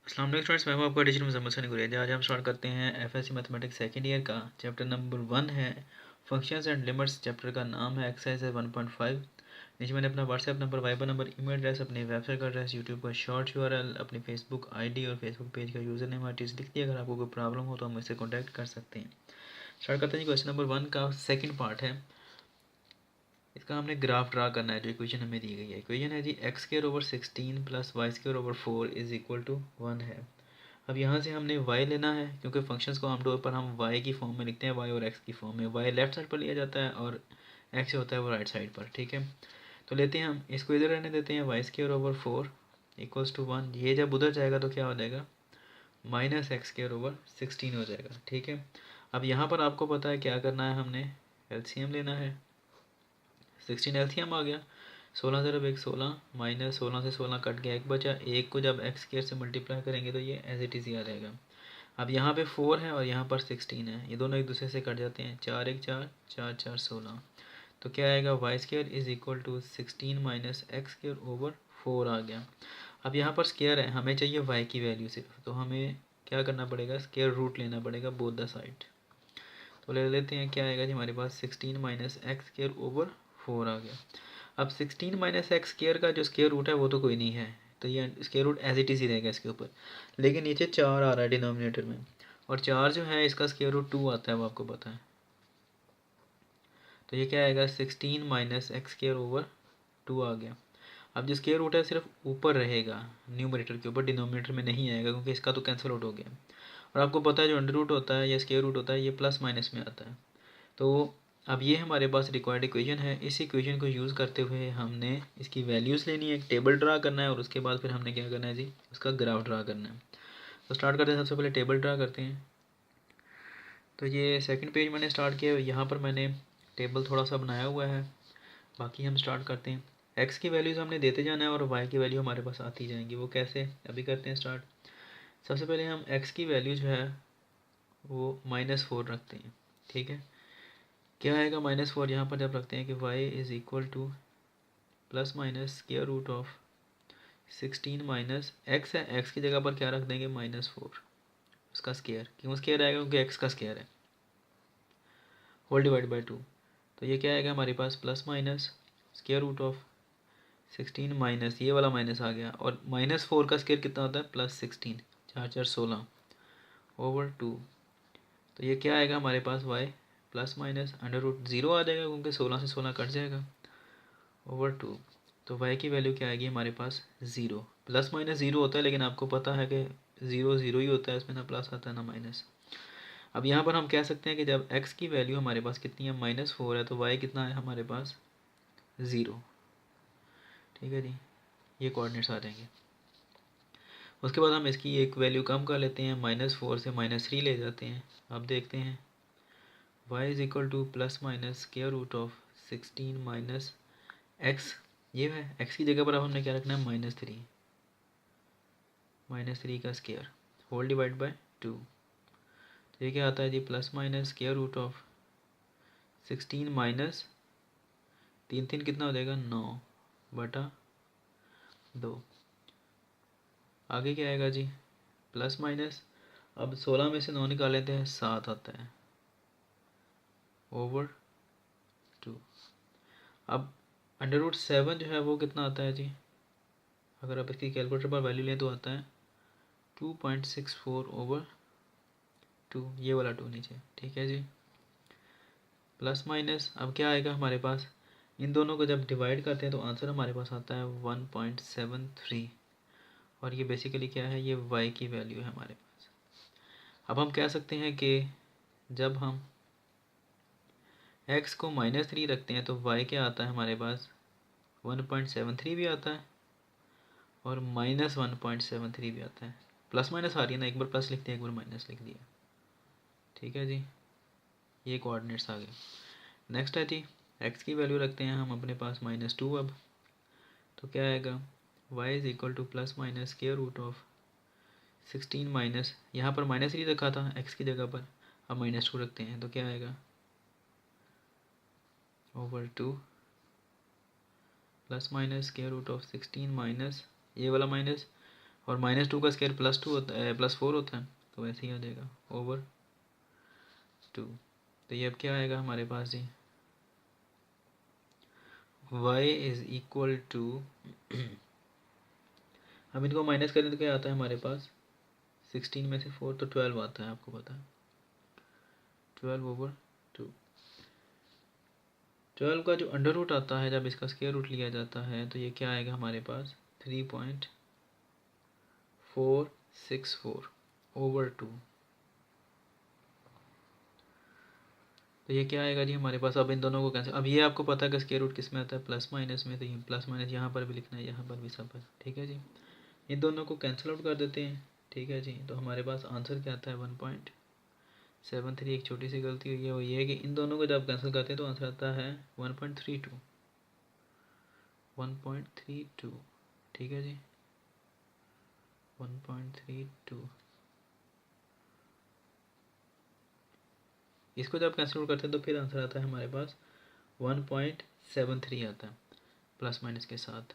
अस्सलाम वालेकुम स्टूडेंट्स, मैं हूं आपका टीचर मुज़म्मिल हसन गुरेजा। आज हम स्टार्ट करते हैं एफएससी मैथमेटिक्स सेकेंड ईयर का चैप्टर नंबर 1 है फंक्शंस एंड लिमिट्स। चैप्टर का नाम है एक्सरसाइज 1.5। नीचे मैंने अपना WhatsApp number, Viber number, email address, अपनी वेबसाइट का एड्रेस, यूट्यूब का शॉर्ट यूआरएल, अपनी फेसबुक आईडी और फेसबुक पेज का यूज़र नेम आईडी लिख दिया। अगर आपको कोई प्रॉब्लम हो तो हम मुझसे कॉन्टैक्ट कर सकते हैं। स्टार्ट करते हैं। क्वेश्चन नंबर 1 का सेकेंड पार्ट है। इसका हमने ग्राफ ड्रा करना है। जो इक्वेशन हमें दी गई है, इक्वेशन है जी x square over 16 plus y square over 4 is equal to 1 है। अब यहाँ से हमने y लेना है, क्योंकि फंक्शंस को आमतौर पर हम y की फॉर्म में लिखते हैं, y और x की फॉर्म में। y लेफ्ट साइड पर लिया जाता है और x होता है वो राइट साइड पर। ठीक है, तो लेते हैं हम इसको, इधर रहने देते हैं। Y square over 4 equals to 1। ये जब उधर जाएगा तो क्या हो जाएगा, माइनस एक्स स्क्वायर ओवर 16 हो जाएगा। ठीक है, अब यहाँ पर आपको पता है क्या करना है, हमने एलसीएम लेना है। 16 एलसीएम आ गया, 16 ज़रब 1 16, माइनस 16 से 16 कट गया, एक बचा। एक को जब एक्स स्क्वायर से मल्टीप्लाई करेंगे तो ये एज इट इज़ ही आ जाएगा। अब यहाँ पे 4 है और यहाँ पर 16 है, ये दोनों एक दूसरे से कट जाते हैं। 4 1 4, 4 4 16। तो क्या आएगा, y square is equal to 16 minus x square over 4 आ गया। अब यहाँ पर स्क्वायर है, हमें चाहिए वाई की वैल्यू सिर्फ, तो हमें क्या करना पड़ेगा, स्क्वायर रूट लेना पड़ेगा बोथ द साइड। तो ले लेते हैं, क्या आएगा जी हमारे पास, 16 माइनस एक्स स्क्वायर ओवर 4 आ गया। अब 16 माइनस एक्स स्क्वायर का जो स्क्वायर रूट है वो तो कोई नहीं है, तो ये square root as it is ही रहेगा इसके ऊपर। लेकिन नीचे 4 आ रहा है डिनोमिनेटर में, और 4 जो है इसका स्क्वायर रूट 2 आता है, वो आपको पता है। तो ये क्या आएगा, 16 माइनस एक्स स्क्वायर ओवर 2 आ गया। अब जो स्क्वायर रूट है सिर्फ ऊपर रहेगा न्यूमरेटर के ऊपर, डिनोमिनेटर में नहीं आएगा, क्योंकि इसका तो कैंसिल आउट हो गया। और आपको पता है जो अंडर रूट होता है या स्क्वायर रूट होता है ये प्लस माइनस में आता है। तो अब ये हमारे पास रिक्वायर्ड इक्वेशन है। इस इक्वेशन को यूज़ करते हुए हमने इसकी वैल्यूज़ लेनी है, एक टेबल ड्रा करना है, और उसके बाद फिर हमने क्या करना है जी, उसका ग्राफ ड्रा करना है। तो स्टार्ट करते हैं, सबसे पहले टेबल ड्रा करते हैं। तो ये सेकंड पेज मैंने स्टार्ट किया, यहाँ पर मैंने टेबल थोड़ा सा बनाया हुआ है। बाकी हम स्टार्ट करते हैं। एक्स की वैल्यूज़ हमने देते जाना है और वाई की वैल्यू हमारे पास आती जाएंगी। वो कैसे, अभी करते हैं स्टार्ट। सबसे पहले हम एक्स की वैल्यू जो है वो -4 रखते हैं। ठीक है, क्या आएगा -4 यहाँ पर जब रखते हैं कि y is equal to plus minus square root of 16 minus x है, एक्स की जगह पर क्या रख देंगे, -4, उसका स्क्वायर। क्यों स्क्वायर आएगा, क्योंकि एक्स का स्क्वायर है, होल डिवाइड बाई 2। तो ये क्या आएगा हमारे पास, plus minus square root of 16 minus, ये वाला माइनस आ गया, और -4 का स्क्वायर कितना होता है, +16, 4 4 16 ओवर 2। तो ये क्या आएगा हमारे पास, y plus minus under root 0 आ जाएगा, क्योंकि 16 से 16 कट जाएगा, ओवर 2। तो y की वैल्यू क्या आएगी हमारे पास, 0। प्लस माइनस 0 होता है, लेकिन आपको पता है कि 0 0 ही होता है, इसमें ना प्लस आता है ना माइनस। अब यहाँ पर हम कह सकते हैं कि जब x की वैल्यू हमारे पास कितनी है, -4 है, तो y कितना है हमारे पास, 0। ठीक है जी, ये कोऑर्डिनेट्स आ जाएंगे। उसके बाद हम इसकी एक वैल्यू कम कर लेते हैं, -4 से -3 ले जाते हैं। अब देखते हैं, y is equal to plus minus square root of 16 minus x, ये है x की जगह पर। अब हमने क्या रखना है, -3 का स्क्वायर होल डिवाइड बाय 2। तो ये क्या आता है जी, plus minus square root of 16 minus 3 3 कितना हो जाएगा, 9/2। आगे क्या आएगा जी, प्लस माइनस, अब 16 में से 9 निकाल लेते हैं, 7 आता है, ओवर 2। अब √7 जो है वो कितना आता है जी, अगर आप इसकी कैलकुलेटर पर वैल्यू लें तो आता है 2.64 ओवर 2, ये वाला 2 नीचे। ठीक है जी, प्लस माइनस, अब क्या आएगा हमारे पास, इन दोनों को जब डिवाइड करते हैं तो आंसर हमारे पास आता है 1.73। और ये बेसिकली क्या है, ये y की वैल्यू है हमारे पास। अब हम कह सकते हैं कि जब हम x को -3 रखते हैं तो y क्या आता है हमारे पास, 1.73 भी आता है और -1.73 भी आता है। प्लस माइनस आ रही है ना, एक बार प्लस लिख दिया, एक बार माइनस लिख दिया। ठीक है जी, ये कोऑर्डिनेट्स आ गए। नेक्स्ट है जी, x की वैल्यू रखते हैं हम अपने पास -2। अब तो क्या आएगा, y is equal to plus minus square root of 16 minus, यहाँ पर -3 रखा था x की जगह पर, अब -2 रखते हैं, तो क्या आएगा, over 2 plus minus square root of 16 minus, ये वाला माइनस और -2 का स्क्वायर +2 होता है, +4 होता है, तो वैसे ही आ जाएगा ओवर 2। तो ये अब क्या आएगा हमारे पास जी, y इज़ इक्वल टू हम इनको माइनस करें तो क्या आता है हमारे पास, 16 में से 4 तो 12 आता है, आपको पता है 12 ओवर 2। 12 का जो अंडर रूट आता है जब इसका स्क्वायर रूट लिया जाता है तो ये क्या आएगा हमारे पास 3.464 ओवर 2। तो ये क्या आएगा जी हमारे पास, अब इन दोनों को कैंसिल, अब ये आपको पता है कि स्क्वायर रूट किस में आता है, प्लस माइनस में, तो ये प्लस माइनस यहाँ पर भी लिखना है, यहाँ पर भी सब पर, ठीक है जी। इन दोनों को कैंसिल आउट कर देते हैं, ठीक है जी। तो हमारे पास आंसर क्या आता है 1.73। एक छोटी सी गलती हुई है, वो ये है कि इन दोनों को जब कैंसिल करते हैं तो आंसर आता है 1.32, ठीक है जी 1.32। इसको जब कैंसिल आउट करते हैं तो फिर आंसर आता है हमारे पास 1.73 आता है प्लस माइनस के साथ।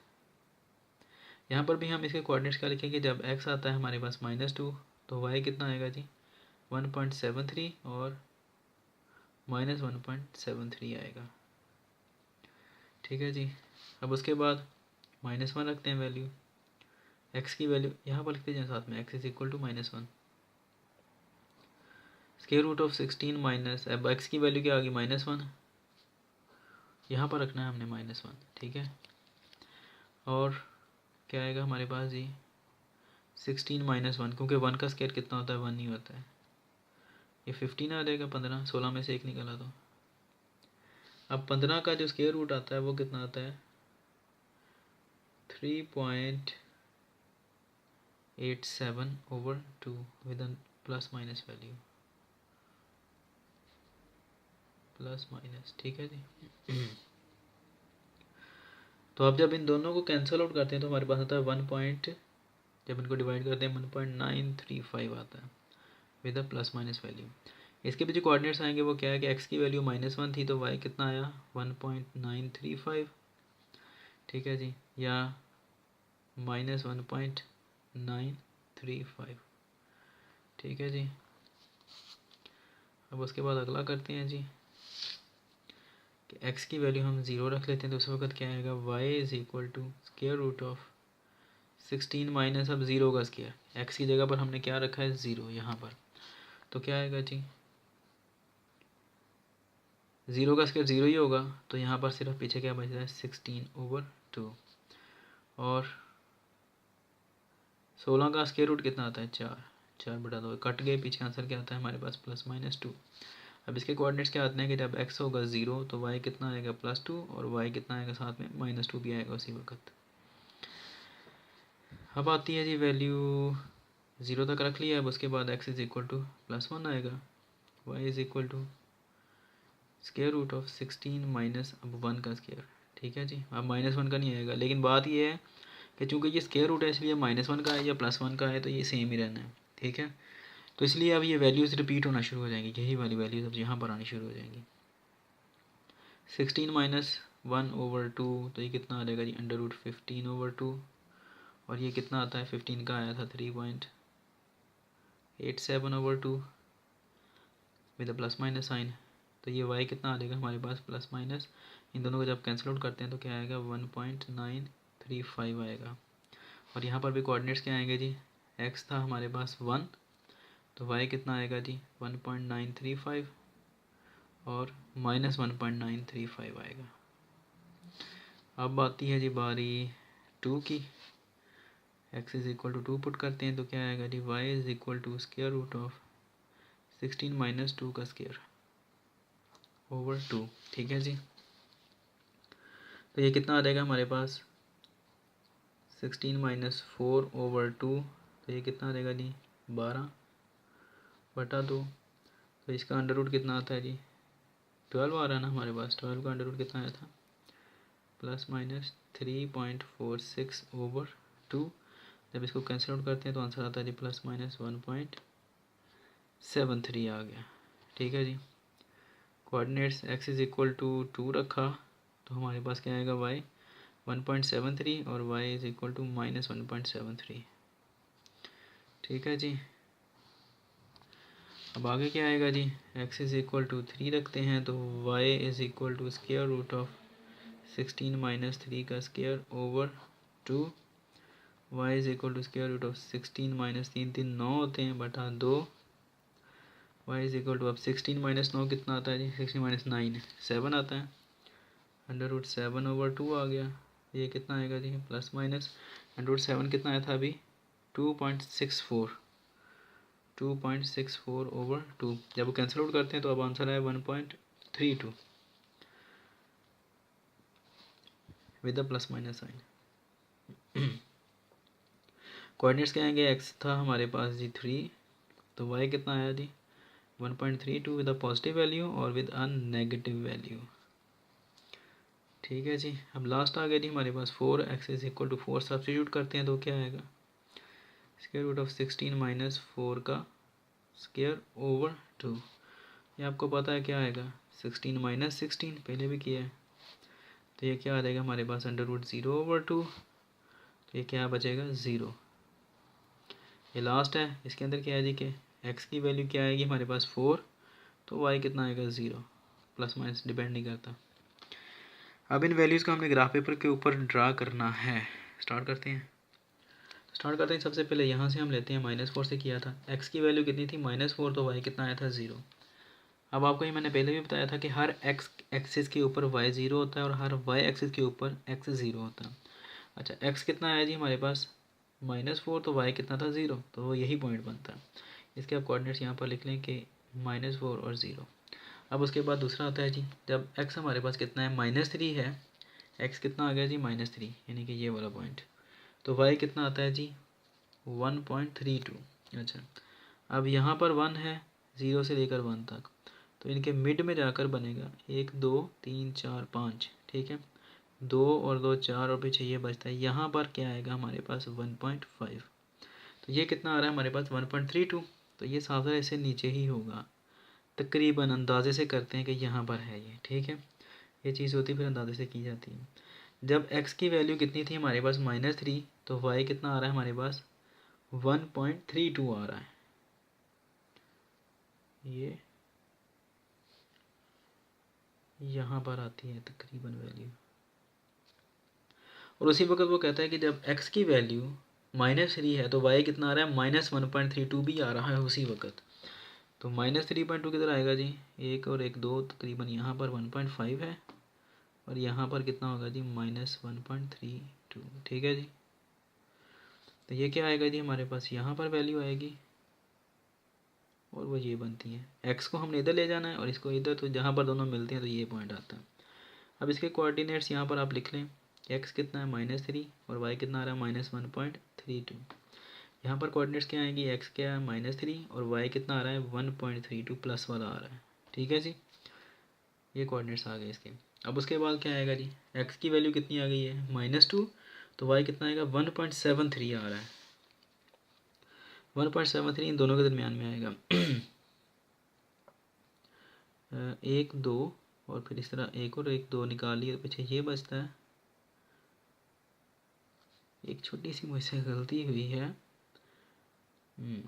यहाँ पर भी हम इसके कोऑर्डिनेट्स क्या लिखेंगे, जब x आता है हमारे पास -2 तो y कितना आएगा जी 1.73 और -1.73 आएगा, ठीक है जी। अब उसके बाद -1 रखते हैं वैल्यू, x की वैल्यू यहाँ पर लिखते जाए साथ में, x is equal to -1, square root of 16 minus, अब x की वैल्यू क्या आ गई -1, यहाँ पर रखना है हमने -1, ठीक है। और क्या आएगा हमारे पास जी 16 -1, क्योंकि 1 का स्क्वायर कितना होता है 1 नहीं होता है, ये 15 आ जाएगा, 15 16 में से 1 निकला तो। अब 15 का जो स्क्वायर रूट आता है वो कितना आता है 3.87 over 2 with plus minus value, plus minus, ठीक है जी। तो अब जब इन दोनों को कैंसिल आउट करते हैं तो हमारे पास आता है 1 जब इनको डिवाइड करते हैं 1.935 आता है with a plus minus value. इसके पीछे कोऑर्डिनेट्स आएंगे, वो क्या है कि x की वैल्यू -1 थी तो y कितना आया 1.935, ठीक है जी, या -1.935, ठीक है जी। अब उसके बाद अगला करते हैं जी कि x की वैल्यू हम 0 रख लेते हैं, तो उस वक्त क्या आएगा y is equal to square root of 16 minus, अब 0 का स्क्वायर, x की जगह पर हमने क्या रखा है 0 यहाँ पर, तो क्या आएगा जी 0 का स्क्वायर 0 ही होगा, तो यहाँ पर सिर्फ पीछे क्या बच रहा है 16 ओवर 2, और 16 का स्क्वायर रूट कितना आता है 4/2, कट गए पीछे, आंसर क्या आता है हमारे पास +-2। अब इसके कोऑर्डिनेट्स क्या आते हैं कि जब x होगा 0 तो y कितना आएगा +2 और y कितना आएगा साथ में -2 भी आएगा उसी वक्त। अब आती है जी वैल्यू 0 तक रख लिया, अब उसके बाद x इज इक्वल टू +1 आएगा, y is equal to square root of 16 minus अब 1 का स्क्वायर, ठीक है जी। अब -1 का नहीं आएगा, लेकिन बात ये है कि चूँकि ये स्क्वायर रूट है इसलिए -1 का है या +1 का है तो ये सेम ही रहना है, ठीक है। तो इसलिए अब ये वैल्यूज़ रिपीट होना शुरू हो जाएंगी, यही वाली वैल्यूज़ अब यहाँ पर आनी शुरू हो जाएंगी। 16 -1 ओवर 2 तो ये कितना आ जाएगा जी √15 ओवर 2, और ये कितना आता है 15 का आया था 3.87 over 2 with plus minus sign, तो ये y कितना आ जाएगा हमारे पास प्लस माइनस, इन दोनों को जब कैंसिल आउट करते हैं तो क्या आएगा 1.935 आएगा। और यहाँ पर भी कोऑर्डिनेट्स क्या आएंगे जी, x था हमारे पास 1 तो y कितना आएगा जी 1.935 और -1.935 आएगा। अब आती है जी बारी 2 की, x is equal to 2 put करते हैं तो क्या आएगा जी y is equal to square root of 16 minus 2 का स्क्वायर ओवर 2, ठीक है जी। तो ये कितना आ जाएगा हमारे पास 16 माइनस 4 ओवर 2, तो ये कितना आ जाएगा जी 12/2, तो इसका अंडर रूट कितना आता है जी 12 आ रहा है ना हमारे पास, 12 का अंडर रूट कितना आया था +-3.46 ओवर 2, जब इसको कैंसिल आउट करते हैं तो आंसर आता है जी +-1.73 आ गया, ठीक है जी। Coordinates x is equal to 2 रखा तो हमारे पास क्या आएगा y 1.73 और y इज इक्वल टू -1.73, ठीक है जी। अब आगे क्या आएगा जी, x इज़ इक्वल टू 3 रखते हैं तो y is equal to square root of 16 minus 3 का square over 2, y is equal to square root of 16 minus 3, 3 9 होते हैं बटा 2, y इज़ इक्वल टू, अब 16 माइनस 9 कितना आता है जी, 16 माइनस 9 7 आता है, अंडर रूट 7 ओवर 2 आ गया। ये कितना आएगा जी, प्लस माइनस अंडर रूट 7 कितना आया था अभी, 2.64 ओवर 2। जब वो कैंसिल आउट करते हैं तो अब आंसर है 1.32 with the plus minus sign. Coordinates क्या आएंगे, x था हमारे पास जी 3, तो y कितना आया जी 1.32 विद अ पॉजिटिव वैल्यू और विद अ नेगेटिव वैल्यू। ठीक है जी। अब लास्ट आ गया जी हमारे पास 4x is equal to 4, substitute करते हैं तो क्या आएगा, स्क्वायर रूट ऑफ 16 माइनस 4 का स्क्वायर ओवर 2। ये आपको पता है क्या आएगा, 16 माइनस 16 पहले भी किया है, तो ये क्या आ जाएगा हमारे पास अंडर रूट 0 ओवर 2, तो ये क्या बचेगा 0। ये लास्ट है, इसके अंदर क्या है जी कि x की वैल्यू क्या आएगी हमारे पास 4, तो y कितना आएगा 0, प्लस माइनस डिपेंड नहीं करता। अब इन वैल्यूज़ को हमने ग्राफ पेपर के ऊपर ड्रा करना है। स्टार्ट करते हैं। सबसे पहले यहाँ से हम लेते हैं, -4 से किया था, x की वैल्यू कितनी थी -4, तो y कितना आया था 0। अब आपको ये मैंने पहले भी बताया था कि हर x एक्सिस के ऊपर y 0 होता है और हर y एक्सिस के ऊपर x 0 होता है। अच्छा, x कितना आया जी हमारे पास -4, तो y कितना था 0, तो वो यही पॉइंट बनता है। इसके आप कोऑर्डिनेट्स यहाँ पर लिख लें कि -4 और 0। अब उसके बाद दूसरा आता है जी, जब x हमारे पास कितना है -3 है, x कितना आ गया जी -3, यानी कि ये वाला पॉइंट, तो y कितना आता है जी 1.32। अच्छा, अब यहाँ पर 1 है 0 से लेकर 1 तक, तो इनके मिड में जाकर बनेगा 1 2 3 4 5, ठीक है, 2 और 2 4 और पीछे ये बचता है, यहाँ पर क्या आएगा हमारे पास 1.5, तो ये कितना आ रहा है हमारे पास 1.32, तो ये साफ है इससे नीचे ही होगा, तकरीबन अंदाजे से करते हैं कि यहाँ पर है ये, ठीक है, ये चीज़ होती है फिर अंदाजे से की जाती है। जब x की वैल्यू कितनी थी हमारे पास -3, तो y कितना आ रहा है हमारे पास 1.32 आ रहा है, ये यहाँ पर आती है तकरीबन वैल्यू। और उसी वक्त वो कहता है कि जब x की वैल्यू -3 है तो y कितना आ रहा है -1.32 भी आ रहा है उसी वक्त, तो -3.2 किधर आएगा जी, 1 और 1 2, तकरीबन यहाँ पर 1.5 है और यहाँ पर कितना होगा जी -1.32, ठीक है जी। तो ये क्या आएगा जी हमारे पास, यहाँ पर वैल्यू आएगी और वो ये बनती है, x को हमने इधर ले जाना है और इसको इधर, तो जहाँ पर दोनों मिलते हैं तो ये पॉइंट आता है। अब इसके कोऑर्डिनेट्स यहाँ पर आप लिख लें, x कितना है -3 और y कितना आ रहा है -1.32। यहाँ पर कोऑर्डिनेट्स क्या आएंगी, x क्या है -3 और y कितना आ रहा है 1.32 प्लस वाला आ रहा है, ठीक है जी। ये कोऑर्डिनेट्स आ गए इसके। अब उसके बाद क्या आएगा जी, x की वैल्यू कितनी आ गई है -2, तो y कितना आएगा 1.73 आ रहा है, 1.73 इन दोनों के दरमियान में आएगा। 1 2 और फिर इस तरह 1 और 1 2 निकाल लिए, पीछे ये बचता है, एक छोटी सी मुझसे गलती हुई है,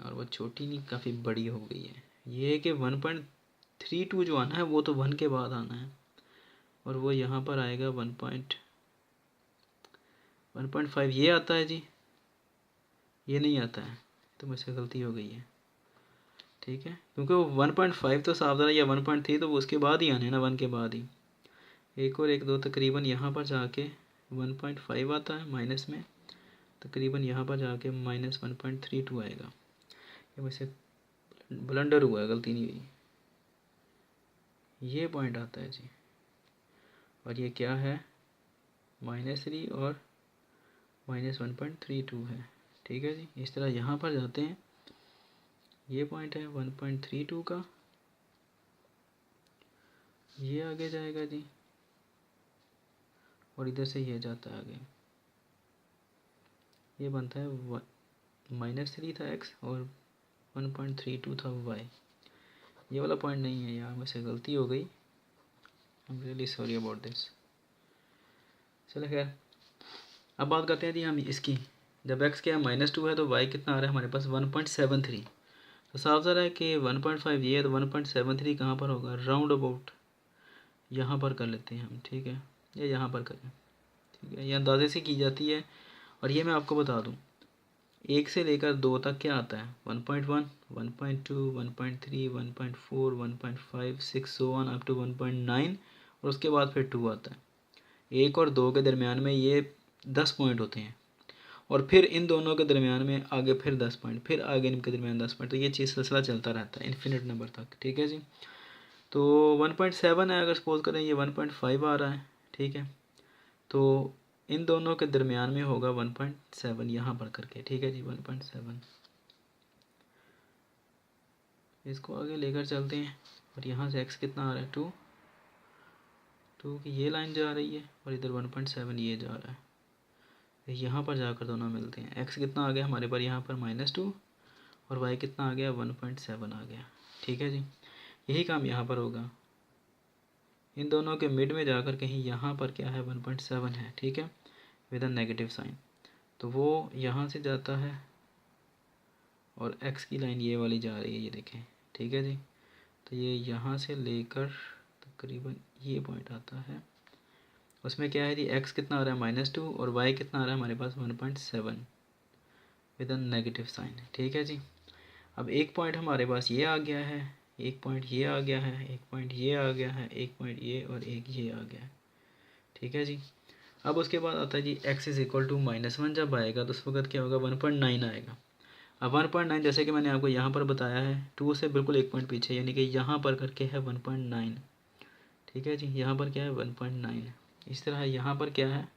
और वो छोटी नहीं काफ़ी बड़ी हो गई है। ये है कि 1.32 जो आना है वो तो 1 के बाद आना है और वो यहाँ पर आएगा 1.5 ये आता है जी, ये नहीं आता है, तो मुझसे गलती हो गई है, ठीक है, क्योंकि वो 1.5 तो साफ या 1.3 तो वो उसके बाद ही आने ना, 1 के बाद ही। 1 और 1 2 तकरीबन यहाँ पर जाके 1.5 आता है माइनस में, तकरीबन यहाँ पर जाके -1.32 आएगा। ये मुझसे ब्लंडर हुआ है, गलती नहीं हुई, ये पॉइंट आता है जी। और ये क्या है -3 और -1.32 है, ठीक है जी। इस तरह यहाँ पर जाते हैं, ये पॉइंट है 1.32 का, ये आगे जाएगा जी और इधर से ये जाता है आगे, ये बनता है -3 था x और 1.32 था y। ये वाला पॉइंट नहीं है यार, मुझसे गलती हो गई, I am really sorry about this. चलो खैर, अब बात करते हैं जी हम इसकी, जब x क्या है -2 है तो y कितना आ रहा है हमारे पास 1.73। तो साफ ज़रा है कि 1.5 ये है तो 1.73 कहाँ पर होगा, राउंड अबाउट यहाँ पर कर लेते हैं हम, ठीक है, या यहाँ पर करें, ठीक है, ये अंदाजे से की जाती है। और ये मैं आपको बता दूँ 1 से लेकर 2 तक क्या आता है 1.1, 1.2, 1.3, 1.4, 1.5, 6 सो ऑन अप टू 1.9 और उसके बाद फिर 2 आता है। 1 और 2 के दरमियान में ये 10 पॉइंट होते हैं और फिर इन दोनों के दरमियान में आगे फिर 10 पॉइंट, फिर आगे इनके दरमियान 10 पॉइंट, तो ये चीज़ सिलसिला चलता रहता है इन्फिनिट नंबर तक, ठीक है जी। तो 1.7 है, अगर सपोज करें ये 1.5 आ रहा है, ठीक है, तो इन दोनों के दरमियान में होगा 1.7 यहाँ पर करके, ठीक है जी 1.7। इसको आगे लेकर चलते हैं और यहाँ से x कितना आ रहा है 2 की ये लाइन जा रही है और इधर 1.7 ये जा रहा है, यहाँ पर जाकर दोनों मिलते हैं। x कितना आ गया हमारे पास यहाँ पर -2 और y कितना आ गया 1.7 आ गया, ठीक है जी। यही काम यहाँ पर होगा, इन दोनों के मिड में जाकर कहीं यहाँ पर क्या है 1.7 है, ठीक है, विद अ नेगेटिव साइन, तो वो यहाँ से जाता है और x की लाइन ये वाली जा रही है, ये देखें, ठीक है जी। तो ये यहाँ से लेकर तकरीबन ये पॉइंट आता है, उसमें क्या है जी x कितना आ रहा है -2 और y कितना आ रहा है हमारे पास 1.7 विद अ नेगेटिव साइन, ठीक है जी। अब एक पॉइंट हमारे पास ये आ गया है, एक पॉइंट ये आ गया है, एक पॉइंट ये आ गया है, एक पॉइंट ये और एक ये आ गया है, ठीक है जी। अब उसके बाद आता है जी x इज़ इक्वल टू -1 जब आएगा तो उस वक्त क्या होगा 1.9 आएगा। अब 1.9 जैसे कि मैंने आपको यहाँ पर बताया है 2 से बिल्कुल एक पॉइंट पीछे, यानी कि यहाँ पर करके है 1.9, ठीक है जी, यहाँ पर क्या है 1.9, इस तरह यहाँ पर क्या है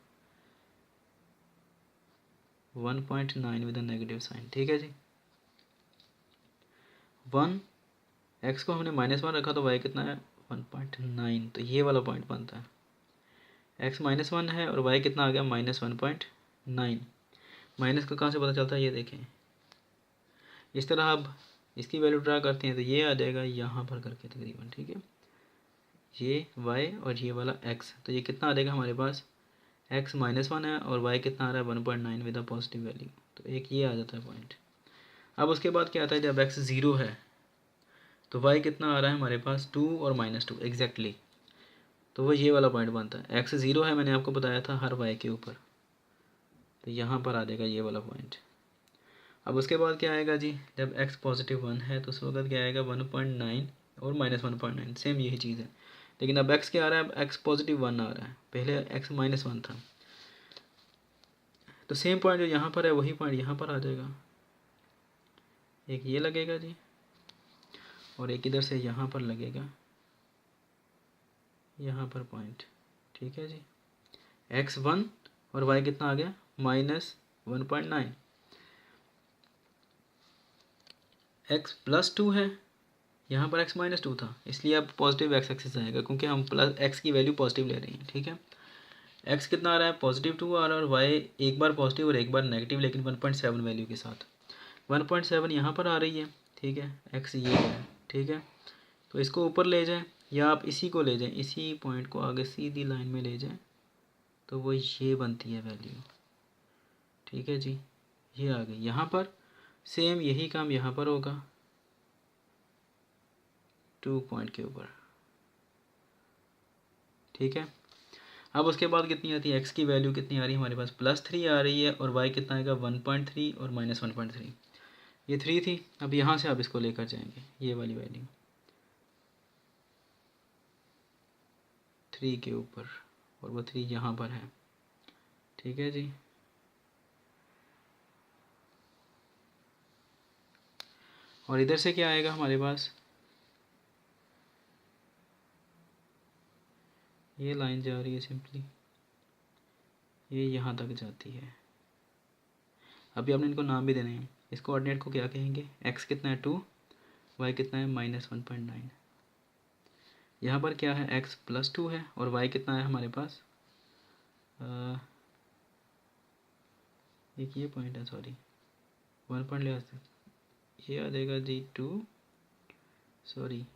1.9 विद अ नेगेटिव साइन, ठीक है जी। 1 x को हमने -1 रखा तो y कितना है 1.9, तो ये वाला पॉइंट बनता है। x -1 है और y कितना आ गया -1.9। माइनस का कहाँ से पता चलता है, ये देखें, इस तरह अब इसकी वैल्यू ड्रा करते हैं तो ये आ जाएगा यहाँ पर करके तकरीबन, ठीक है, ये y और ये वाला x, तो ये कितना आ जाएगा हमारे पास x -1 है और y कितना आ रहा है 1.9 विद अ पॉजिटिव वैल्यू, तो एक ये आ जाता है पॉइंट। अब उसके बाद क्या आता है जब x 0 है तो y कितना आ रहा है हमारे पास 2 और -2 एग्जैक्टली, तो वो ये वाला पॉइंट बनता है। x 0 है मैंने आपको बताया था हर y के ऊपर, तो यहाँ पर आ जाएगा ये वाला पॉइंट। अब उसके बाद क्या आएगा जी जब x पॉजिटिव 1 है तो उस वक्त क्या आएगा 1.9 और -1.9 सेम यही चीज़ है, लेकिन अब x क्या आ रहा है, अब x पॉजिटिव 1 आ रहा है, पहले x -1 था, तो सेम पॉइंट जो यहाँ पर है वही पॉइंट यहाँ पर आ जाएगा, एक ये लगेगा जी और एक इधर से यहाँ पर लगेगा, यहाँ पर पॉइंट, ठीक है जी। x 1 और y कितना आ गया -1.9, x +2 है, यहाँ पर x -2 था, इसलिए अब पॉजिटिव x एक्सिस आएगा क्योंकि हम प्लस x की वैल्यू पॉजिटिव ले रहे हैं, ठीक है। x कितना आ रहा है +2 आ रहा है और y एक बार पॉजिटिव और एक बार नेगेटिव, लेकिन 1.7 वैल्यू के साथ 1.7 यहाँ पर आ रही है, ठीक है, x ये है, ठीक है, तो इसको ऊपर ले जाएं या आप इसी को ले जाएं, इसी पॉइंट को आगे सीधी लाइन में ले जाएं तो वो ये बनती है वैल्यू, ठीक है जी। ये आ गई, यहाँ पर सेम यही काम यहाँ पर होगा 2 पॉइंट के ऊपर, ठीक है। अब उसके बाद कितनी आती है x की वैल्यू कितनी आ रही है हमारे पास +3 आ रही है और y कितना आएगा 1.3 और -1.3, ये 3 थी। अब यहाँ से आप इसको लेकर जाएंगे ये वाली वैल्यू 3 के ऊपर और वो 3 यहाँ पर है, ठीक है जी। और इधर से क्या आएगा हमारे पास, ये लाइन जा रही है सिंपली, ये यहाँ तक जाती है। अभी आपने इनको नाम भी देने हैं, इस कोऑर्डिनेट को क्या कहेंगे, x कितना है 2, y कितना है -1.9, यहाँ पर क्या है x +2 है और y कितना है हमारे पास एक ये पॉइंट है, सॉरी 1 पॉइंट ले आते, ये आ जाएगा जी 2, सॉरी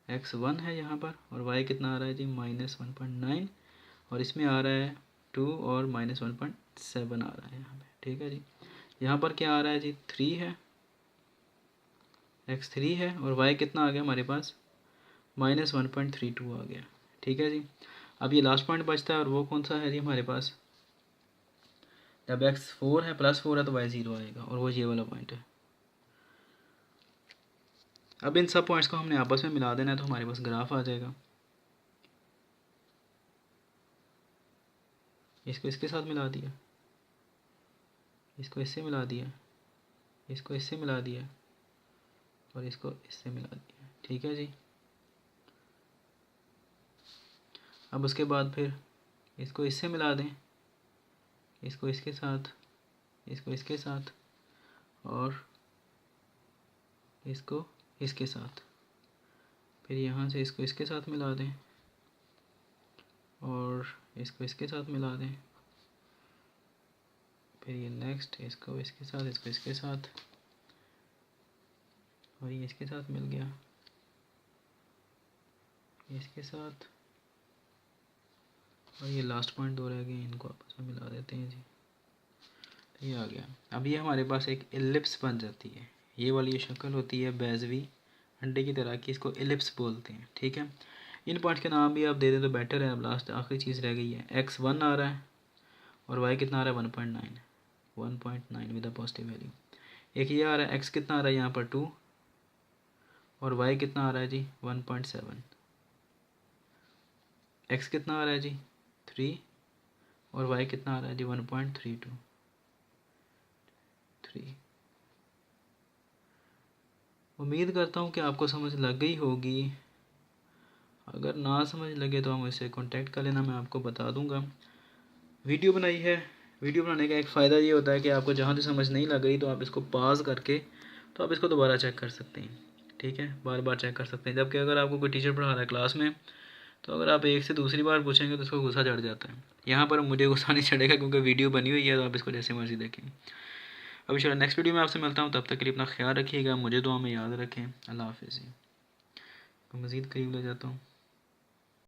x 1 है यहाँ पर और y कितना आ रहा है जी -1.9 और इसमें आ रहा है 2 और -1.7 आ रहा है यहाँ पे, ठीक है जी। यहाँ पर क्या आ रहा है जी, 3 है, x 3 है, और y कितना आ गया हमारे पास, -1.32 आ गया। ठीक है जी। अब ये लास्ट पॉइंट बचता है, और वो कौन सा है जी हमारे पास, जब x 4 है, +4 है, तो y 0 आएगा, और वो ये वाला पॉइंट है। अब इन सब पॉइंट्स को हमने आपस में मिला देना है, तो हमारे पास ग्राफ आ जाएगा। इसको इसके साथ मिला दिया, इसको इससे मिला दिया, इसको इससे मिला दिया, और इसको इससे मिला दिया। ठीक है जी। अब उसके बाद फिर इसको इससे मिला दें, इसको इसके साथ, इसको इसके साथ, और इसको इसके साथ। फिर यहाँ से इसको इसके साथ मिला दें, और इसको इसके साथ मिला दें। फिर ये नेक्स्ट, इसको इसके साथ, इसको इसके साथ, और ये इसके साथ मिल गया, इसके साथ, और ये लास्ट पॉइंट 2 रह गए, इनको आपस में मिला देते हैं जी। तो ये आ गया। अब ये हमारे पास एक एलिप्स बन जाती है। ये वाली ये शक्ल होती है बेजवी अंडे की तरह की, इसको एलिप्स बोलते हैं। ठीक है। इन पॉइंट्स के नाम भी आप दे दें तो बेटर है। अब लास्ट आखिरी चीज़ रह गई है, x 1 आ रहा है, और y कितना आ रहा है, 1.9 विद अ पॉजिटिव वैल्यू। एक ये आ रहा है, x कितना आ रहा है यहाँ पर 2, और y कितना आ रहा है जी 1.7। x कितना आ रहा है जी 3, और y कितना आ रहा है जी 1.32। उम्मीद करता हूँ कि आपको समझ लग गई होगी। अगर ना समझ लगे तो आप मुझसे कांटेक्ट कर लेना, मैं आपको बता दूंगा। वीडियो बनाई है, वीडियो बनाने का एक फ़ायदा ये होता है कि आपको जहाँ से समझ नहीं लग रही तो आप इसको पॉज करके तो आप इसको दोबारा चेक कर सकते हैं। ठीक है, बार बार चेक कर सकते हैं। जबकि अगर आपको कोई टीचर पढ़ा रहा है क्लास में, तो अगर आप एक से दूसरी बार पूछेंगे तो उसको गुस्सा चढ़ जाता है। यहाँ पर मुझे गुस्सा नहीं चढ़ेगा क्योंकि वीडियो बनी हुई है, तो आप इसको जैसे मर्जी देखें। अब चलो नेक्स्ट वीडियो में आपसे मिलता हूँ, तब तक के लिए अपना ख्याल रखिएगा, मुझे दुआ में याद रखें। अल्लाह हाफिज़। मज़ीद करीब ले जाता हूँ।